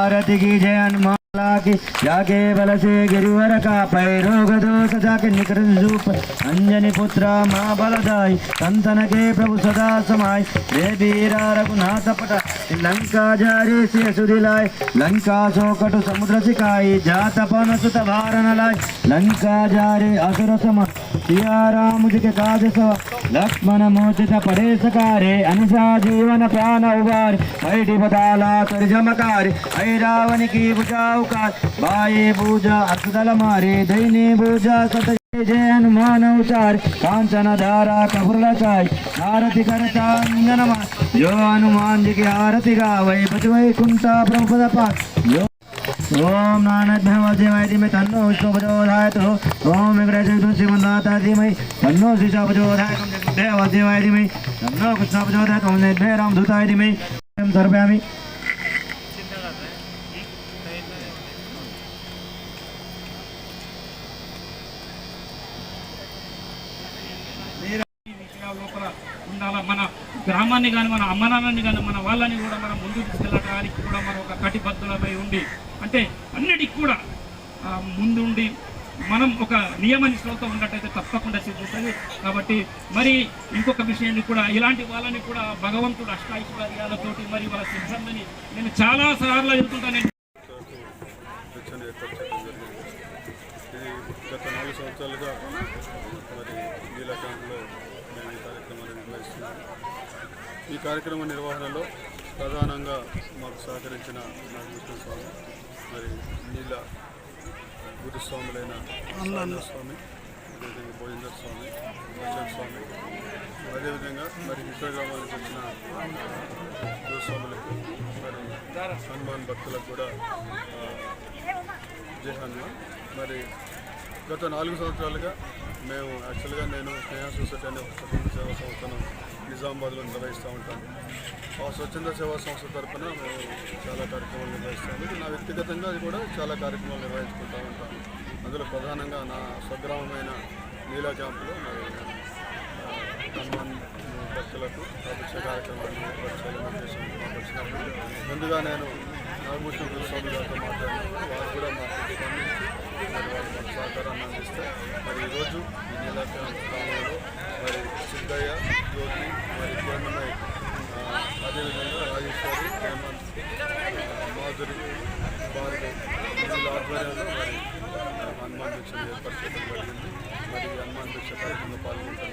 आरती की जय हनुमान की जाके बल से गिरिवर का पैरोग दोष जाके निकट रूप अंजनी पुत्र माँ बलदाई संतन के प्रभु सदा समाय देवीरा रघुनाथ पट लंका जारे से सुधिलाय लंका सोकट समुद्र सिकाई जात पवन सुत भारण लाय लंका जारे असुर सम सिया राम जी के काज सो लक्ष्मण मोचित पड़े सकारे अनुसा जीवन प्राण उबार बैठी बताला कर जमकार ऐ रावण की बुझाऊ का बाये पूजा अक्षदल मारे दैने पूजा सत जय हनुमान उचार कांचन धारा कपूर चाय आरती करता नमा जो हनुमान जी की आरती गावे बजवै कुंता प्रभुपद पाठ ओम नानक भगवते धीमहि तन्नो विष्णु प्रचोदयात् ओम विग्रह तुलसी मंदाता धीमहि तन्नो शिशा प्रचोदयात् देवते धीमहि तन्नो कृष्ण प्रचोदयात् ओम नेभ्य रामदूताय धीमहि सर्वयामि లోపల ఉండాలా. మన గ్రామాన్ని కానీ మన అమ్మనాన్నని కానీ మన వాళ్ళని కూడా మనం ముందుకు తీసుకెళ్ళడానికి కూడా మనం ఒక కటిబద్ధులమై ఉండి అంటే అన్నిటికి కూడా ముందుండి మనం ఒక నియమ నిష్ఠలతో ఉన్నట్టయితే తప్పకుండా సిద్ధిస్తుంది. కాబట్టి మరి ఇంకొక విషయాన్ని కూడా ఇలాంటి వాళ్ళని కూడా భగవంతుడు అష్టైశ్వర్యాలతోటి మరి వాళ్ళ సిబ్బందిని నేను చాలా సార్లు ఎదుర్కొంటాను. గత 4 సంవత్సరాలుగా మరి నీలా క్యాంపులో మేము ఈ కార్యక్రమాన్ని నిర్వహిస్తున్నాం. ఈ కార్యక్రమ నిర్వహణలో ప్రధానంగా మాకు సహకరించిన నాగభూషణ స్వామి, మరి నీల గురుస్వాములైన స్వామి, అదేవిధంగా భోజేంద్ర స్వామి, భజన్ స్వామి, అదేవిధంగా మరి ఇతర గ్రామాల నుంచి వచ్చిన గురుస్వాములకు మరి హనుమాన్ భక్తులకు కూడా జై హనుమాన్. మరి గత 4 సంవత్సరాలుగా మేము యాక్చువల్గా నేను స్నేహ సొసైటీ అనే స్వచ్ఛంద సేవా సంస్థను నిజామాబాద్లో నిర్వహిస్తూ ఉంటాను. ఆ స్వచ్ఛంద సేవా సంస్థ తరఫున మేము చాలా కార్యక్రమాలు నిర్వహిస్తాము. నా వ్యక్తిగతంగా అది కూడా చాలా కార్యక్రమాలు నిర్వహించుకుంటూ ఉంటాను. అందులో ప్రధానంగా నా స్వగ్రామమైన నీలా క్యాంపులో మరి హనుమాన్ భక్తులకు అభిషేక కార్యక్రమాన్ని ఏర్పరచాలని ఉద్దేశం మాకు వచ్చినప్పుడు ముందుగా నేను నాగభూషణ గురుస్వామి గారితో మాట్లాడినప్పుడు వారు కూడా మాకు స్పందించి మరి వారు మాకు సహకారాన్ని అందిస్తే మరి ఈరోజు ఈ నీలా గ్రామంలో మరి సిద్ధయ్య, జ్యోతి, మరి కిరణమై, అదేవిధంగా రాజేశ్వరి, హేమంత్, మాధురి, భార్గవ్ వీళ్ళ ఆధ్వర్యంలో మరి హనుమాన్ దీక్షను ఏర్పాటు చేయడం జరిగింది. మరి హనుమాన్ దీక్ష కార్యక్రమంలో పాల్గొంటారు.